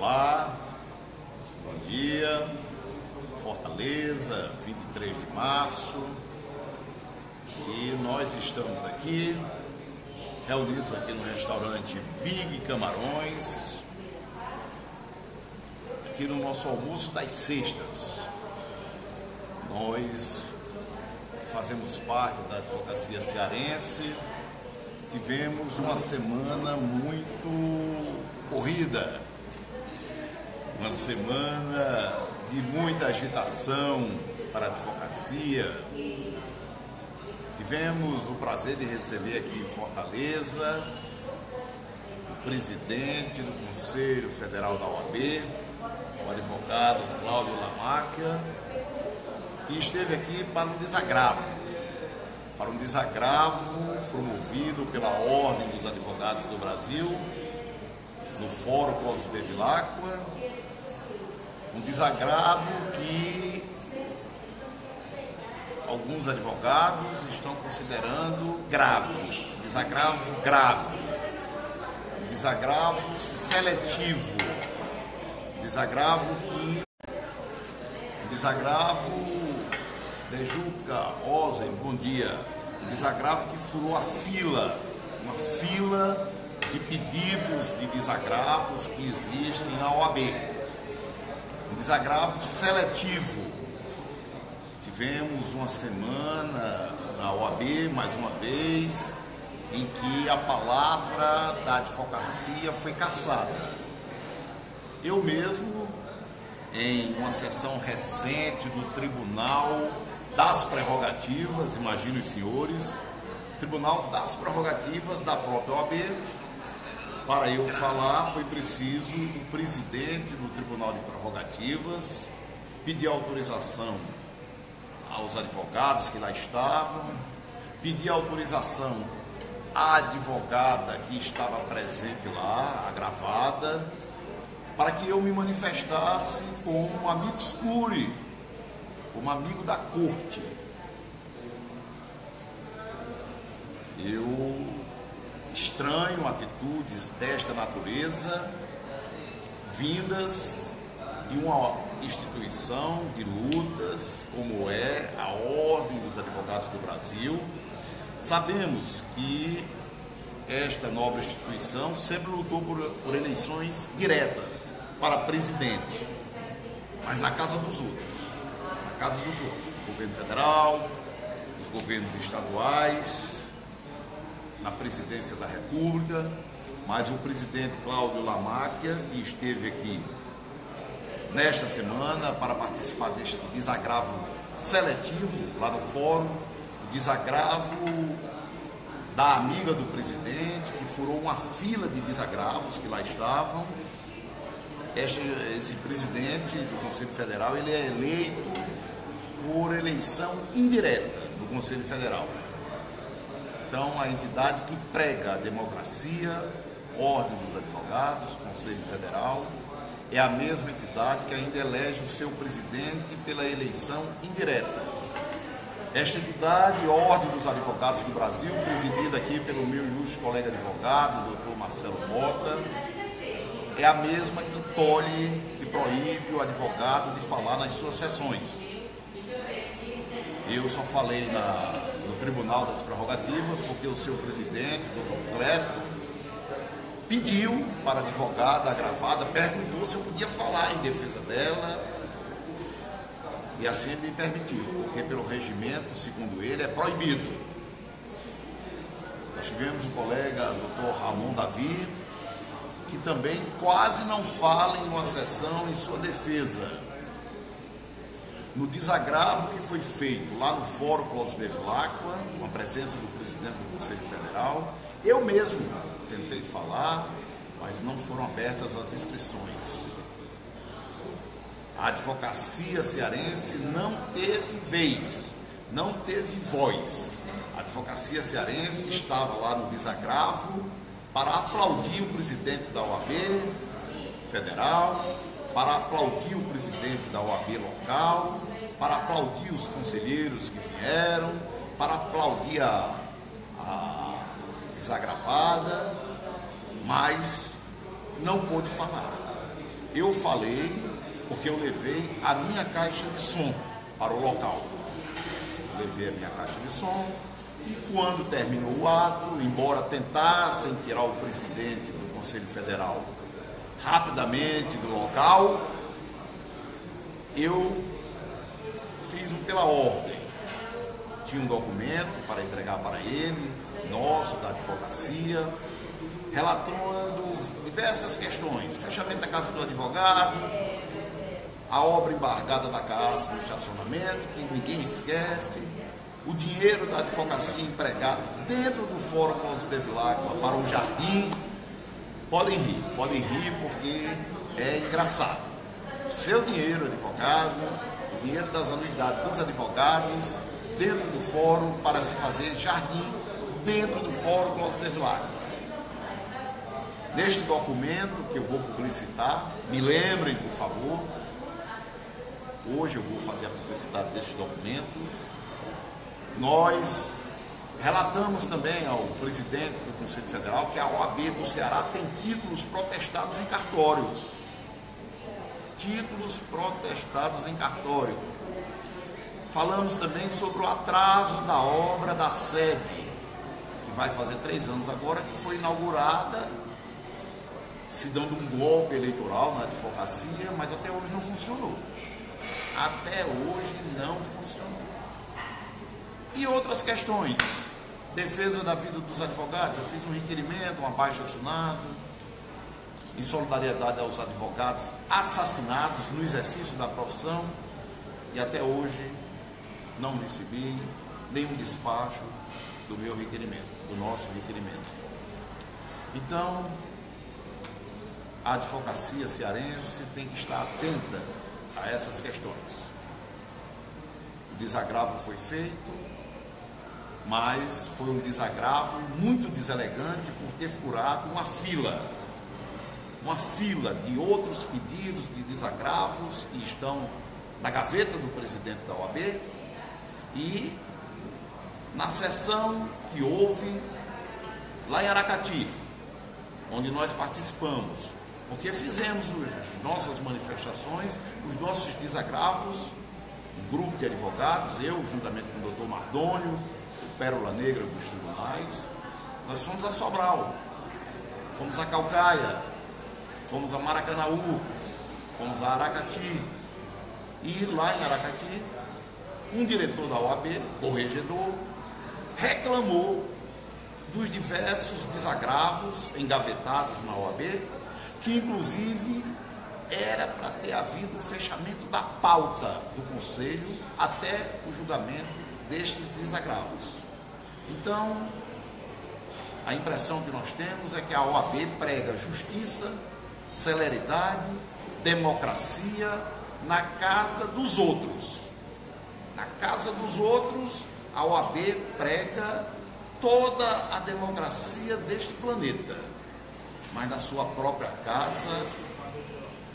Olá, bom dia, Fortaleza, 23 de março, e nós estamos aqui, reunidos aqui no restaurante Big Camarões, aqui no nosso almoço das sextas. Nós fazemos parte da advocacia cearense, tivemos uma semana muito corrida, uma semana de muita agitação para a advocacia. Tivemos o prazer de receber aqui em Fortaleza o presidente do Conselho Federal da OAB, o advogado Cláudio Lamáquia, que esteve aqui para um desagravo promovido pela Ordem dos Advogados do Brasil, no Fórum Clóvis Bevilacqua, um desagravo que alguns advogados estão considerando grave, desagravo grave, desagravo seletivo, desagravo Dejuca, Ozen, bom dia. Um desagravo que furou a fila, uma fila de pedidos de desagravos que existem na OAB. Um desagravo seletivo. Tivemos uma semana na OAB, mais uma vez, em que a palavra da advocacia foi cassada. Eu mesmo, em uma sessão recente do Tribunal das Prerrogativas, imagino os senhores, Tribunal das Prerrogativas da própria OAB, para eu falar foi preciso o presidente do Tribunal de Prerrogativas pedir autorização aos advogados que lá estavam, pedir autorização à advogada que estava presente lá, agravada, para que eu me manifestasse como um amicus curiae, como amigo da corte. Eu estranho atitudes desta natureza vindas de uma instituição de lutas como é a Ordem dos Advogados do Brasil. Sabemos que esta nobre instituição sempre lutou por eleições diretas para presidente, mas na casa dos outros, o governo federal, os governos estaduais, na presidência da República, mas o presidente Cláudio Lamáquia, que esteve aqui nesta semana para participar deste desagravo seletivo lá no fórum, o desagravo da amiga do presidente, que furou uma fila de desagravos que lá estavam. Esse presidente do Conselho Federal, ele é eleito por eleição indireta do Conselho Federal. Então, a entidade que prega a democracia, Ordem dos Advogados, Conselho Federal, é a mesma entidade que ainda elege o seu presidente pela eleição indireta. Esta entidade, Ordem dos Advogados do Brasil, presidida aqui pelo meu ilustre colega advogado, Dr. Marcelo Mota, é a mesma que proíbe o advogado de falar nas suas sessões. Eu só falei no Tribunal das Prerrogativas porque o seu presidente, Dr. Cleto, pediu para a advogada agravada, perguntou se eu podia falar em defesa dela, e assim ele me permitiu, porque pelo regimento, segundo ele, é proibido. Nós tivemos um colega, Dr. Ramon Davi, que também quase não fala em uma sessão em sua defesa. No desagravo que foi feito lá no Fórum Clóvis Bevilacqua, com a presença do presidente do Conselho Federal, eu mesmo tentei falar, mas não foram abertas as inscrições. A advocacia cearense não teve vez, não teve voz. A advocacia cearense estava lá no desagravo para aplaudir o presidente da OAB federal, para aplaudir o presidente da OAB local, para aplaudir os conselheiros que vieram, para aplaudir a desagravada, mas não pôde falar. eu falei porque eu levei a minha caixa de som para o local. Levei a minha caixa de som e quando terminou o ato, embora tentassem tirar o presidente do Conselho Federal rapidamente do local, eu fiz um pela ordem. Tinha um documento para entregar para ele, nosso, da advocacia, relatando diversas questões, fechamento da casa do advogado, a obra embargada da casa no estacionamento, que ninguém esquece, o dinheiro da advocacia empregado dentro do Fórum Cláudio Bevilacqua para um jardim. Podem rir porque é engraçado. Seu dinheiro, advogado, o dinheiro das anuidades dos advogados, dentro do fórum para se fazer jardim dentro do Fórum Cláudio Bevilacqua. Neste documento que eu vou publicitar, me lembrem, por favor, hoje eu vou fazer a publicidade deste documento. Nós relatamos também ao presidente do Conselho Federal que a OAB do Ceará tem títulos protestados em cartório. Títulos protestados em cartório. Falamos também sobre o atraso da obra da sede, que vai fazer 3 anos agora, que foi inaugurada, se dando um golpe eleitoral na advocacia, mas até hoje não funcionou. Até hoje não funcionou. E outras questões. Defesa da vida dos advogados. Eu fiz um requerimento, um abaixo-assinado, em solidariedade aos advogados assassinados no exercício da profissão, e até hoje não recebi nenhum despacho do meu requerimento, do nosso requerimento. Então, a advocacia cearense tem que estar atenta a essas questões. O desagravo foi feito, mas foi um desagravo muito deselegante por ter furado uma fila de outros pedidos de desagravos que estão na gaveta do presidente da OAB e na sessão que houve lá em Aracati, onde nós participamos, porque fizemos as nossas manifestações, os nossos desagravos, um grupo de advogados, eu juntamente com o doutor Mardônio, Pérola Negra dos tribunais, nós fomos a Sobral, fomos a Caucaia, fomos a Maracanaú, fomos a Aracati, e lá em Aracati, um diretor da OAB, corregedor, reclamou dos diversos desagravos engavetados na OAB, que inclusive era para ter havido o fechamento da pauta do Conselho até o julgamento destes desagravos. Então, a impressão que nós temos é que a OAB prega justiça, celeridade, democracia na casa dos outros. Na casa dos outros, a OAB prega toda a democracia deste planeta. Mas na sua própria casa,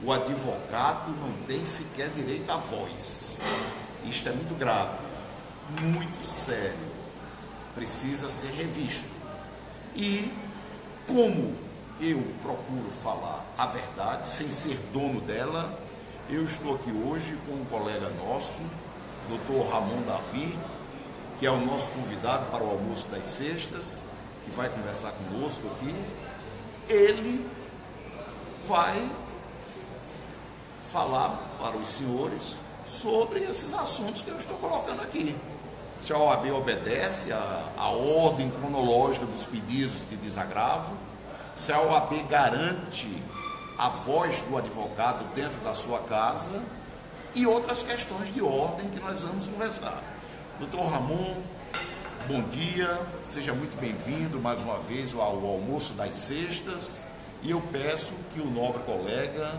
o advogado não tem sequer direito à voz. Isto é muito grave, muito sério. Precisa ser revisto. E como eu procuro falar a verdade, sem ser dono dela, eu estou aqui hoje com um colega nosso, Dr. Ramon Davi, que é o nosso convidado para o almoço das sextas, que vai conversar conosco aqui. Ele vai falar para os senhores sobre esses assuntos que eu estou colocando aqui. Se a OAB obedece à ordem cronológica dos pedidos de desagravo, se a OAB garante a voz do advogado dentro da sua casa e outras questões de ordem que nós vamos conversar. Doutor Ramon, bom dia, seja muito bem-vindo mais uma vez ao almoço das sextas, e eu peço que o nobre colega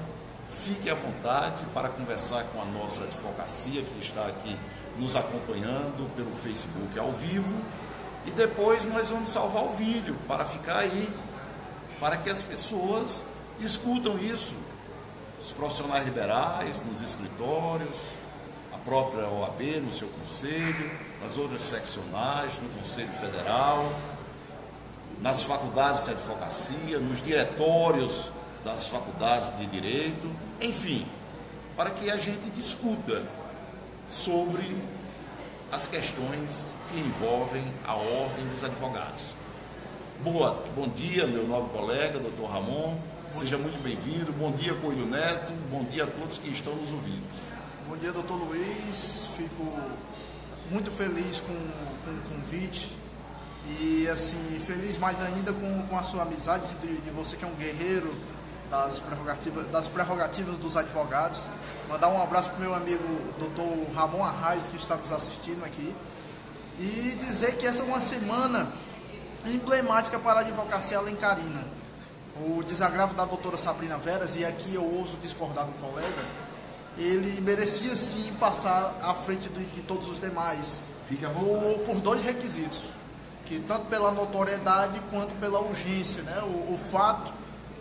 fique à vontade para conversar com a nossa advocacia que está aqui nos acompanhando pelo Facebook ao vivo, e depois nós vamos salvar o vídeo para ficar aí, para que as pessoas discutam isso, os profissionais liberais nos escritórios, a própria OAB no seu conselho, nas outras seccionais, no Conselho Federal, nas faculdades de advocacia, nos diretórios das faculdades de Direito, enfim, para que a gente discuta sobre as questões que envolvem a Ordem dos Advogados. Bom dia, meu nobre colega, doutor Ramon, seja muito bem-vindo. Bom dia, Coelho Neto, bom dia a todos que estão nos ouvindo. Bom dia, doutor Luiz, fico muito feliz com o convite e, assim, feliz mais ainda com a sua amizade de você, que é um guerreiro das prerrogativas dos advogados. Mandar um abraço para o meu amigo doutor Ramon Arraes, que está nos assistindo aqui, e dizer que essa é uma semana emblemática para a advocacia alencarina. O desagravo da doutora Sabrina Veras, e aqui eu ouso discordar do colega, ele merecia sim passar à frente de todos os demais, por dois requisitos, que tanto pela notoriedade quanto pela urgência, né? O fato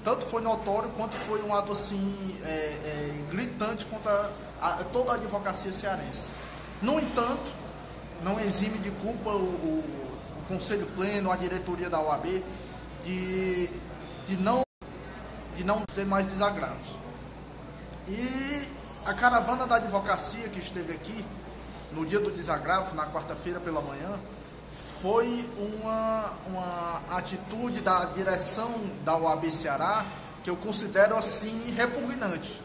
tanto foi notório quanto foi um ato assim gritante contra toda a advocacia cearense. No entanto, não exime de culpa o Conselho Pleno, a diretoria da OAB, de não ter mais desagravos. E a caravana da advocacia que esteve aqui no dia do desagravo, na quarta-feira pela manhã, foi uma atitude da direção da OAB Ceará que eu considero assim repugnante,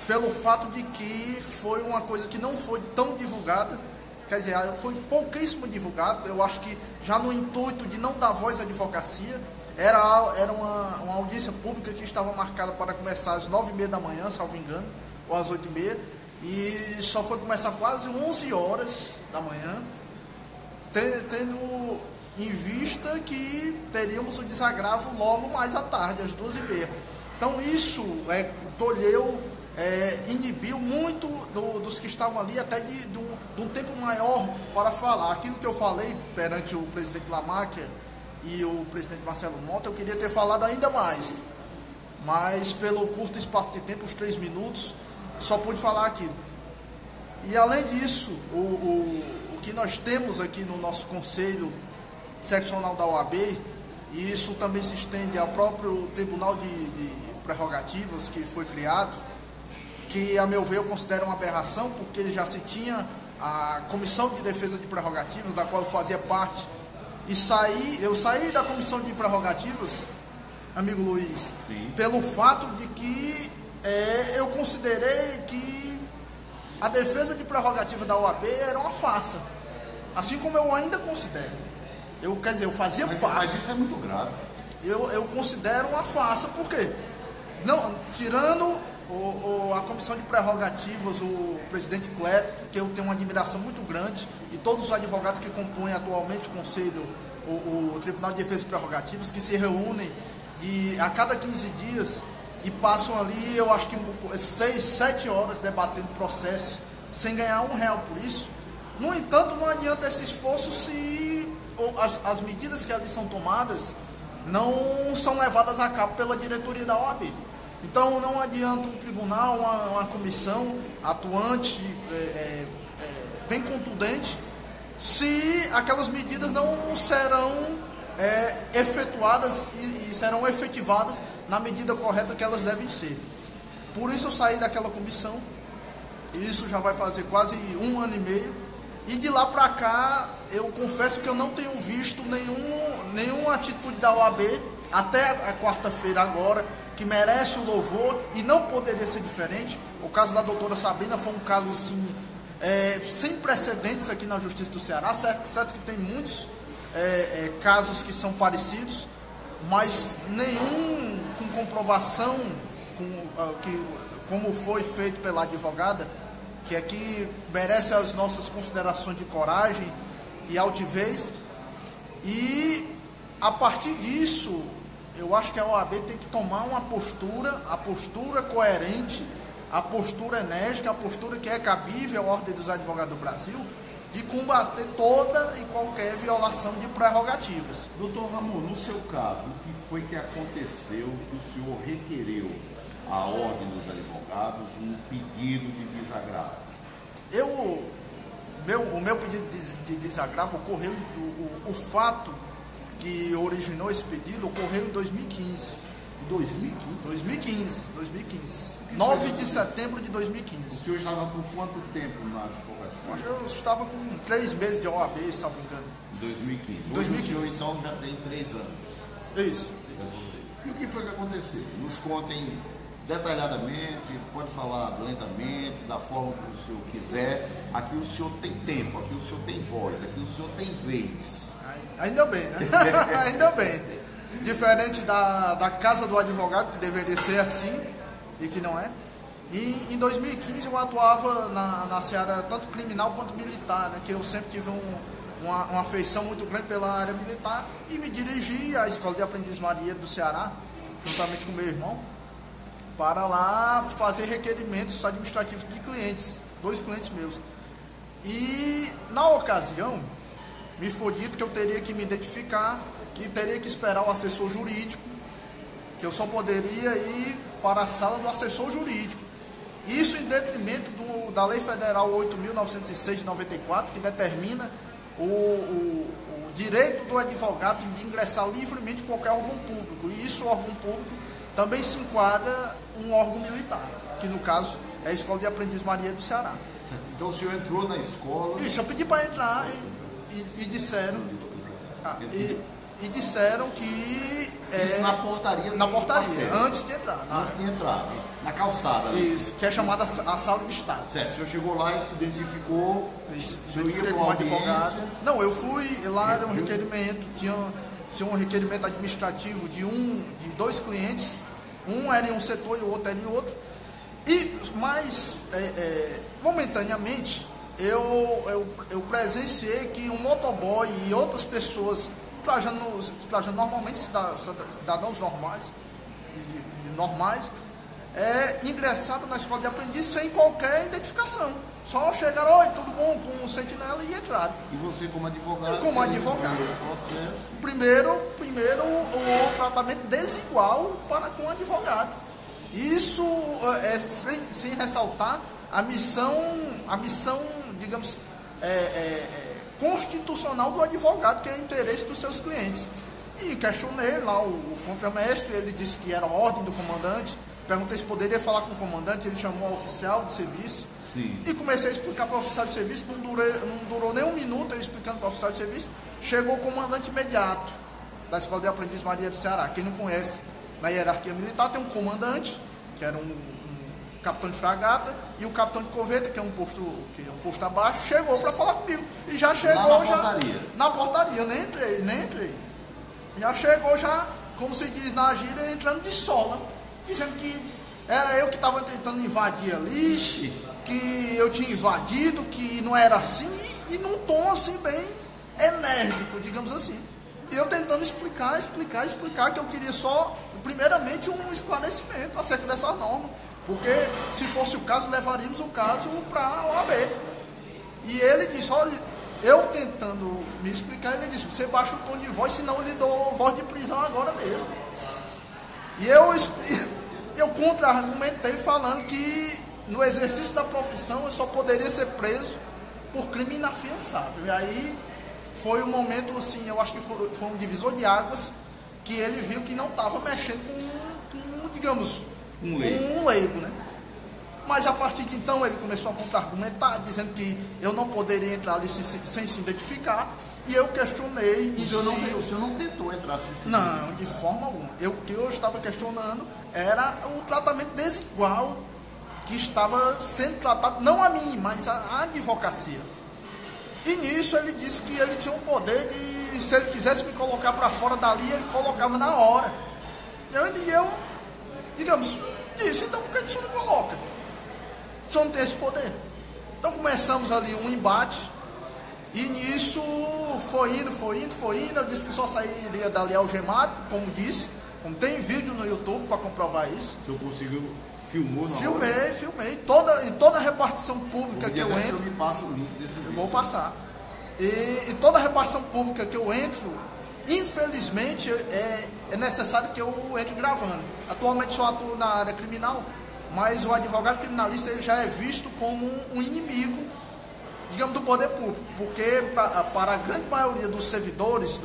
pelo fato de que foi uma coisa que não foi tão divulgada, quer dizer, foi pouquíssimo divulgado. Eu acho que já no intuito de não dar voz à advocacia, era uma audiência pública que estava marcada para começar às 9h30 da manhã, salvo engano, ou às 8h30, e só foi começar quase 11 horas da manhã, tendo em vista que teríamos o desagravo logo mais à tarde, às 2h30. Então isso tolheu, inibiu muito dos que estavam ali, até de um tempo maior para falar. Aquilo que eu falei perante o presidente Lamáquia e o presidente Marcelo Mota, eu queria ter falado ainda mais, mas pelo curto espaço de tempo, os 3 minutos, só pude falar aquilo. E além disso, o que nós temos aqui no nosso Conselho Seccional da OAB, e isso também se estende ao próprio Tribunal de Prerrogativas que foi criado, que a meu ver eu considero uma aberração, porque já se tinha a Comissão de Defesa de Prerrogativas, da qual eu fazia parte, e eu saí da Comissão de Prerrogativas, amigo Luiz, sim, pelo fato de que eu considerei que a defesa de prerrogativa da OAB era uma farsa, assim como eu ainda considero. Eu fazia parte. Mas isso é muito grave. Eu considero uma farsa, por quê? Não, tirando a Comissão de Prerrogativas, o presidente Cleto, que eu tenho uma admiração muito grande, e todos os advogados que compõem atualmente o Conselho, o Tribunal de Defesa de Prerrogativas, que se reúnem a cada 15 dias e passam ali, eu acho que 6, 7 horas debatendo processos, sem ganhar R$1 por isso. No entanto, não adianta esse esforço se as medidas que ali são tomadas não são levadas a cabo pela diretoria da OAB. Então não adianta um tribunal, uma comissão atuante, bem contundente, se aquelas medidas não serão efetuadas e serão efetivadas na medida correta que elas devem ser. Por isso eu saí daquela comissão, isso já vai fazer quase 1 ano e meio, e de lá para cá eu confesso que eu não tenho visto nenhuma atitude da OAB até a quarta-feira agora, que merece o louvor e não poderia ser diferente. O caso da doutora Sabrina foi um caso assim, sem precedentes aqui na Justiça do Ceará, certo que tem muitos casos que são parecidos, mas nenhum com comprovação, como foi feito pela advogada, que aqui merece as nossas considerações de coragem e altivez. E a partir disso, eu acho que a OAB tem que tomar a postura coerente, a postura enérgica, a postura que é cabível à Ordem dos Advogados do Brasil, de combater toda e qualquer violação de prerrogativas. Doutor Ramon, no seu caso, o que foi que aconteceu que o senhor requereu à Ordem dos Advogados um pedido de desagravo? O meu pedido de desagravo ocorreu, o fato que originou esse pedido ocorreu em 2015. 2015? 2015. 9 de setembro de 2015. O senhor estava por quanto tempo na advocacia? Eu estava com 3 meses de OAB, salvo engano. 2015. 2015. O senhor então já tem 3 anos. Isso. E o que foi que aconteceu? Nos contem detalhadamente, pode falar lentamente, da forma que o senhor quiser. Aqui o senhor tem tempo, aqui o senhor tem voz, aqui o senhor tem vez. Ainda bem, né? Ainda bem. Diferente da casa do advogado, que deveria ser assim e que não é. E em 2015 eu atuava na seara tanto criminal quanto militar, né? Que eu sempre tive uma afeição muito grande pela área militar e me dirigi à Escola de Aprendiz Maria do Ceará, juntamente com meu irmão, para lá fazer requerimentos administrativos de clientes, 2 clientes meus. E na ocasião me foi dito que eu teria que me identificar, que teria que esperar o assessor jurídico, que eu só poderia ir para a sala do assessor jurídico. Isso em detrimento da Lei Federal 8.906 de 94, que determina o direito do advogado de ingressar livremente em qualquer órgão público. E isso, o órgão público, também se enquadra um órgão militar, que no caso é a Escola de Aprendiz Maria do Ceará. Então o senhor entrou na escola... Isso, eu pedi para entrar e disseram... E disseram que... Isso na portaria? Na portaria, antes de entrar. Antes de entrar, na calçada. Né? Isso, que é chamada a sala de Estado. Certo, o senhor chegou lá e se identificou... Isso, o senhor ia como advogado. Não, eu fui, lá era um requerimento, tinha um requerimento administrativo de 2 clientes, um era em um setor e o outro era em outro. Mas, momentaneamente, eu presenciei que um motoboy e outras pessoas trajando normalmente cidadãos normais, ingressaram na escola de aprendiz sem qualquer identificação. Só chegaram, oi, tudo bom, com o sentinela e entraram. E você como advogado? Como advogado. Primeiro o tratamento desigual com o advogado. Isso sem ressaltar a missão, digamos, constitucional do advogado, que é o interesse dos seus clientes. E questionei lá o contramestre, ele disse que era ordem do comandante, perguntei se poderia falar com o comandante, ele chamou o oficial de serviço. Sim. E comecei a explicar para o oficial de serviço, não durou nem 1 minuto eu explicando para o oficial de serviço, chegou o comandante imediato da Escola de Aprendiz Maria do Ceará. Quem não conhece, na hierarquia militar tem um comandante, que era um capitão de fragata, e o capitão de corveta, que é um posto abaixo, chegou para falar comigo. E já chegou na portaria, eu nem entrei. Já chegou, como se diz na gíria, entrando de sola, dizendo que era eu que estava tentando invadir ali, que eu tinha invadido, que não era assim, e num tom assim bem enérgico, digamos assim. E eu tentando explicar, que eu queria só, primeiramente, um esclarecimento acerca dessa norma. Porque, se fosse o caso, levaríamos o caso para a OAB. E ele disse, olha, eu tentando me explicar, ele disse, você baixa o tom de voz, senão eu lhe dou voz de prisão agora mesmo. E eu contra-argumentei falando que, no exercício da profissão, eu só poderia ser preso por crime inafiançável. E aí, foi um momento, assim, eu acho que foi um divisor de águas, que ele viu que não estava mexendo com digamos... Um leigo, né? Mas a partir de então ele começou a contra-argumentar, dizendo que eu não poderia entrar ali sem se identificar, e eu questionei. O senhor não tentou entrar sem se identificar? Não, de forma alguma. O que eu estava questionando era o tratamento desigual que estava sendo tratado, não a mim, mas a advocacia. E nisso ele disse que ele tinha o poder de, se ele quisesse me colocar para fora dali, ele colocava na hora. E eu digamos, disse, então por que o senhor não coloca? O senhor não tem esse poder. Então começamos ali um embate, e nisso foi indo, eu disse que só sairia dali algemado, como disse, como tem vídeo no YouTube para comprovar isso. O senhor conseguiu, filmou na hora? Filmei, em toda a repartição pública que eu entro, me passa o link desse vídeo. Eu vou passar. E toda a repartição pública que eu entro, infelizmente, é necessário que eu entre gravando. Atualmente só atuo na área criminal, mas o advogado criminalista ele já é visto como um inimigo, digamos, do poder público, porque para a grande maioria dos servidores,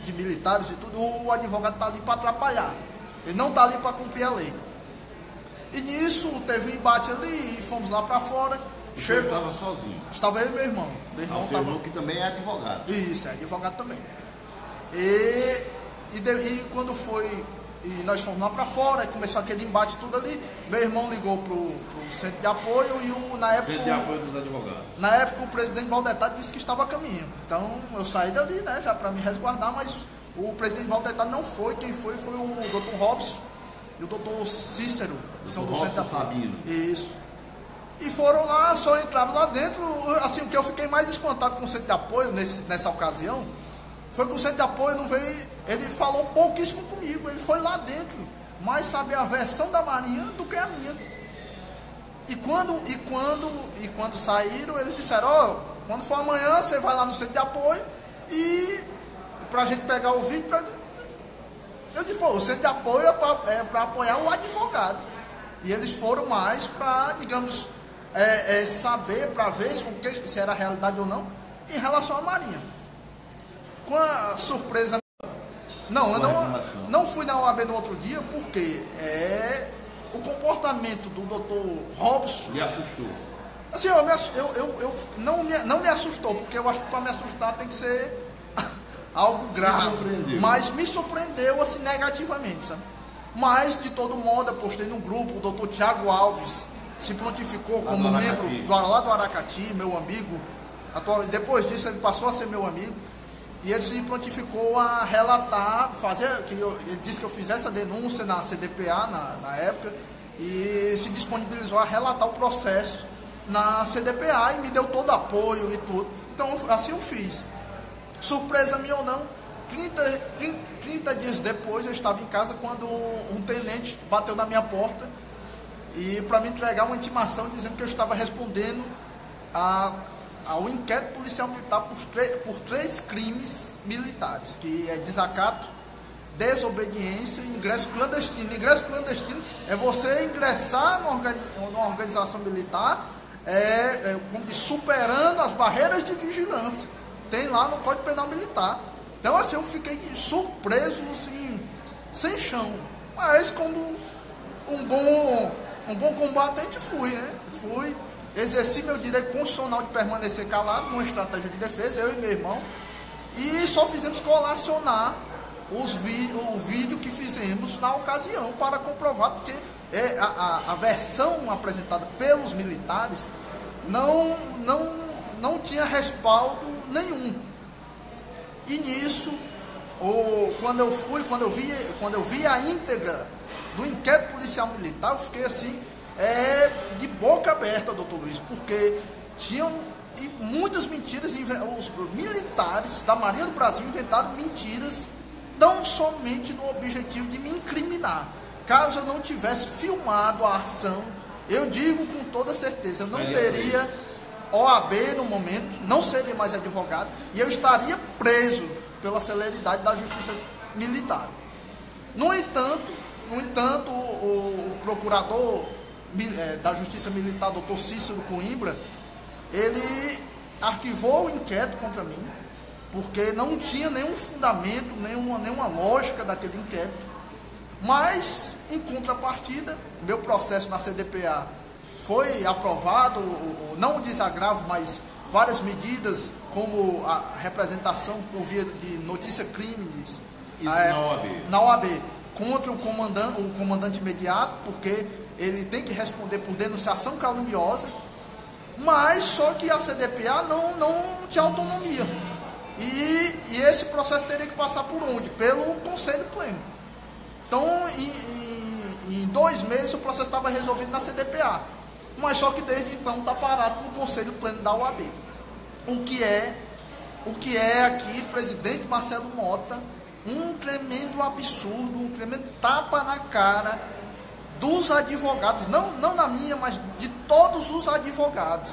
de militares e tudo, o advogado está ali para atrapalhar. Ele não está ali para cumprir a lei. E nisso teve um embate ali e fomos lá para fora. Você estava sozinho? Estava eu e meu irmão. Meu irmão seu irmão que também é advogado. Isso, é advogado também. E quando foi, e nós fomos lá para fora, e começou aquele embate tudo ali, meu irmão ligou pro centro de apoio e na época... Centro de apoio dos advogados. Na época o presidente Valdetá disse que estava a caminho. Então eu saí dali, né, já para me resguardar, mas o presidente Valdetá não foi, quem foi o Dr. Robson e o Dr. Cícero, que são do centro de apoio. Sabino. Isso. E foram lá, só entraram lá dentro. Assim, o que eu fiquei mais espantado com o centro de apoio nessa ocasião foi que o centro de apoio não veio, ele falou pouquíssimo comigo, ele foi lá dentro, mais sabe a versão da Marinha do que a minha. E quando saíram, eles disseram, ó, quando for amanhã, você vai lá no centro de apoio e pra gente pegar o vídeo, eu disse, pô, o centro de apoio é para apoiar o advogado. E eles foram mais para, digamos, saber, para ver se era realidade ou não, em relação à Marinha. Com a surpresa... Não, eu não fui na OAB no outro dia, porque o comportamento do Dr. Robson... Me assustou. Assim, não me assustou, porque eu acho que para me assustar tem que ser algo grave. Mas me surpreendeu, assim, negativamente, sabe? Mas, de todo modo, eu postei no grupo, o doutor Tiago Alves se prontificou como membro lá do Aracati, meu amigo. Depois disso, ele passou a ser meu amigo. E ele se prontificou a relatar, ele disse que eu fizesse a denúncia na CDPA na época, e se disponibilizou a relatar o processo na CDPA e me deu todo apoio e tudo. Então, assim eu fiz. Surpresa minha ou não, 30 dias depois eu estava em casa quando um tenente bateu na minha porta e para me entregar uma intimação dizendo que eu estava respondendo ao inquérito policial militar por 3 crimes militares, que é desacato, desobediência e ingresso clandestino. Ingresso clandestino é você ingressar numa organização militar, como diz, superando as barreiras de vigilância. Tem lá no Código Penal Militar. Então, assim, eu fiquei surpreso, assim, sem chão. Mas, como um bom combatente, fui, né? Exerci meu direito constitucional de permanecer calado, numa estratégia de defesa, eu e meu irmão, e só fizemos colacionar o vídeo que fizemos na ocasião para comprovar, porque a versão apresentada pelos militares não tinha respaldo nenhum. E nisso, quando eu vi a íntegra do inquérito policial militar, eu fiquei assim, de boca aberta, doutor Luiz, porque tinham muitas mentiras, os militares da Marinha do Brasil inventaram mentiras tão somente no objetivo de me incriminar. Caso eu não tivesse filmado a ação, eu digo com toda certeza, eu não teria OAB no momento, não seria mais advogado, e eu estaria preso pela celeridade da justiça militar. No entanto, o procurador da Justiça Militar, Dr. Cícero Coimbra, ele arquivou o inquérito contra mim, porque não tinha nenhum fundamento, nenhuma lógica daquele inquérito. Mas, em contrapartida, meu processo na CDPA foi aprovado, não o desagravo, mas várias medidas, como a representação por via de notícia crimes na OAB, contra o comandante imediato, porque ele tem que responder por denunciação caluniosa, mas só que a CDPA não tinha autonomia. E esse processo teria que passar por onde? Pelo Conselho Pleno. Então, em 2 meses o processo estava resolvido na CDPA, mas só que desde então está parado no Conselho Pleno da OAB. O que é aqui, presidente Marcelo Mota, um tremendo absurdo, um tremendo tapa na cara dos advogados, não na minha, mas de todos os advogados,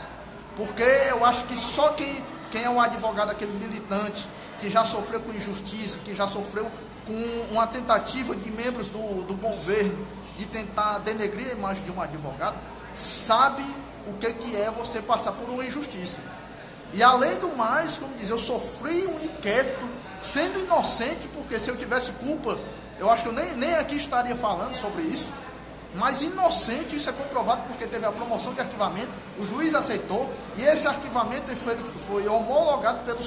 porque eu acho que só quem é um advogado, aquele militante que já sofreu com injustiça, que já sofreu com uma tentativa de membros do governo de tentar denegrir a imagem de um advogado, sabe o que é você passar por uma injustiça. E além do mais, como diz, eu sofri um inquérito sendo inocente, porque se eu tivesse culpa, eu acho que eu nem aqui estaria falando sobre isso, mas inocente. Isso é comprovado porque teve a promoção de arquivamento, o juiz aceitou, e esse arquivamento foi homologado pelo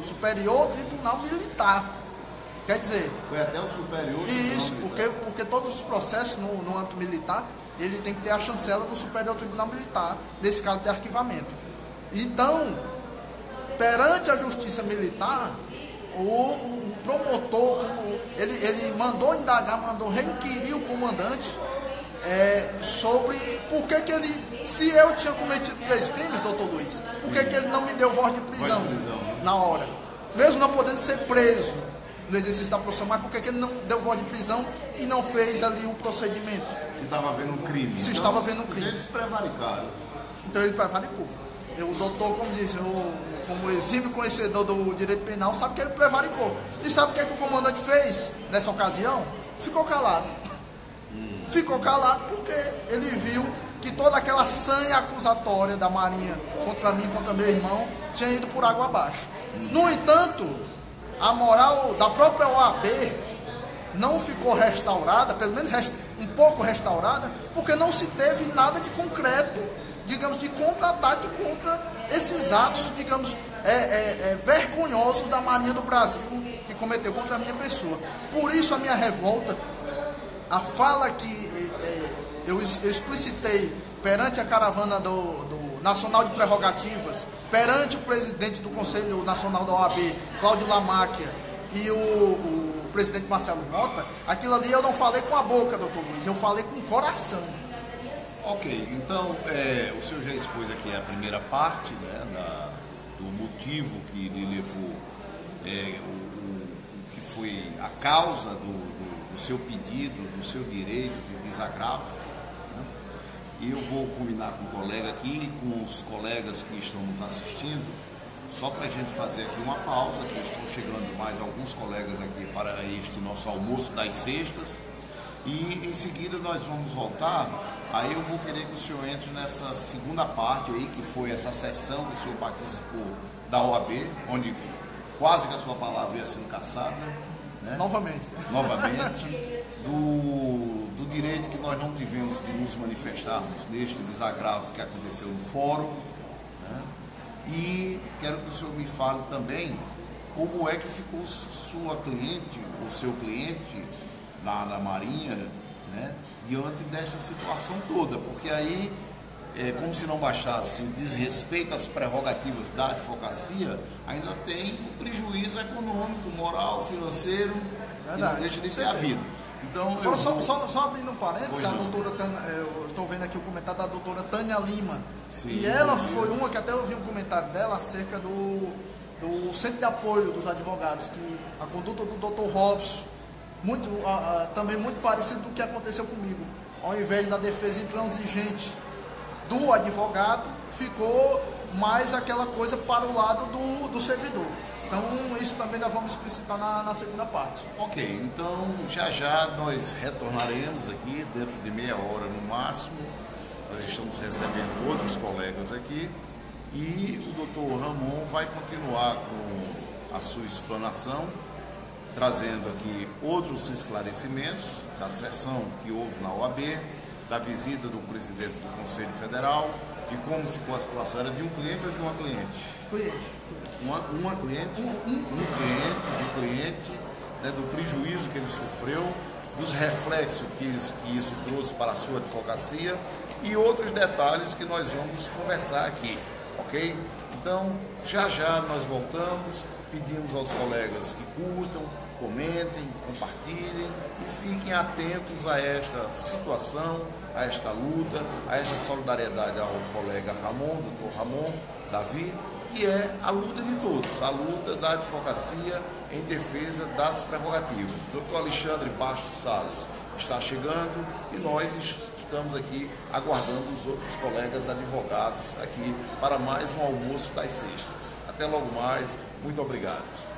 Superior Tribunal Militar. Quer dizer... Foi até o Superior Isso, porque todos os processos no âmbito militar, ele tem que ter a chancela do Superior Tribunal Militar, nesse caso de arquivamento. Então, perante a Justiça Militar, o promotor, ele mandou indagar, mandou requerir o comandante sobre por que ele, se eu tinha cometido 3 crimes, doutor Luiz, por que ele não me deu voz de prisão na hora? Mesmo não podendo ser preso no exercício da profissão, mas por que ele não deu voz de prisão e não fez ali o procedimento? Se estava havendo um crime. Se estava havendo um crime. Eles prevaricaram. Então ele prevaricou. O doutor, como disse, como exímio conhecedor do direito penal, sabe que ele prevaricou. E sabe o que o comandante fez nessa ocasião? Ficou calado. Ficou calado porque ele viu que toda aquela sanha acusatória da Marinha contra mim, contra meu irmão, tinha ido por água abaixo. No entanto, a moral da própria OAB não ficou restaurada, pelo menos um pouco restaurada, porque não se teve nada de concreto, digamos, de contra-ataque contra esses atos, digamos, vergonhosos da Marinha do Brasil, que cometeu contra a minha pessoa. Por isso a minha revolta, a fala que eu explicitei perante a caravana do Nacional de Prerrogativas, perante o presidente do Conselho Nacional da OAB, Cláudio Lamáquia, e o presidente Marcelo Mota, aquilo ali eu não falei com a boca, doutor Luiz, eu falei com o coração. Ok, então o senhor já expôs aqui a primeira parte, né, do motivo que lhe levou, o que foi a causa do seu pedido, do seu direito de desagravo, né? E eu vou combinar com o colega aqui, com os colegas que estão nos assistindo, só para a gente fazer aqui uma pausa, que estão chegando mais alguns colegas aqui para este nosso almoço das sextas, e em seguida nós vamos voltar. Aí eu vou querer que o senhor entre nessa segunda parte aí, que foi essa sessão que o senhor participou da OAB, onde quase que a sua palavra ia sendo caçada, né? Novamente, do direito que nós não tivemos de nos manifestarmos neste desagravo que aconteceu no fórum, né? E quero que o senhor me fale também como é que ficou sua cliente, ou seu cliente lá na Marinha, né, diante desta situação toda, porque aí, como se não bastasse o desrespeito às prerrogativas da advocacia, ainda tem um prejuízo econômico, moral, financeiro, que não deixa de ter havido. Então, só abrindo um parênteses, a doutora Tânia, eu estou vendo aqui o comentário da doutora Tânia Lima. Sim, e ela foi uma que até eu vi um comentário dela acerca do Centro de Apoio dos Advogados, que a conduta do doutor Robson, também muito parecido do que aconteceu comigo. Ao invés da defesa intransigente do advogado, ficou mais aquela coisa para o lado do servidor. Então, isso também nós vamos explicitar na segunda parte. Ok, então já nós retornaremos aqui, dentro de meia hora no máximo. Nós estamos recebendo outros colegas aqui e o doutor Ramon vai continuar com a sua explanação, trazendo aqui outros esclarecimentos da sessão que houve na OAB, da visita do presidente do Conselho Federal, de como ficou a situação. Era de um cliente ou de uma cliente? Cliente. Uma cliente? Um cliente, né, do prejuízo que ele sofreu, dos reflexos que isso trouxe para a sua advocacia e outros detalhes que nós vamos conversar aqui, ok? Então, já nós voltamos, pedimos aos colegas que curtam, comentem, compartilhem e fiquem atentos a esta situação, a esta luta, a esta solidariedade ao colega Ramon, doutor Ramon Davi, que é a luta de todos, a luta da advocacia em defesa das prerrogativas. O doutor Alexandre Bastos Salles está chegando e nós estamos aqui aguardando os outros colegas advogados aqui para mais um almoço das sextas. Até logo mais, muito obrigado.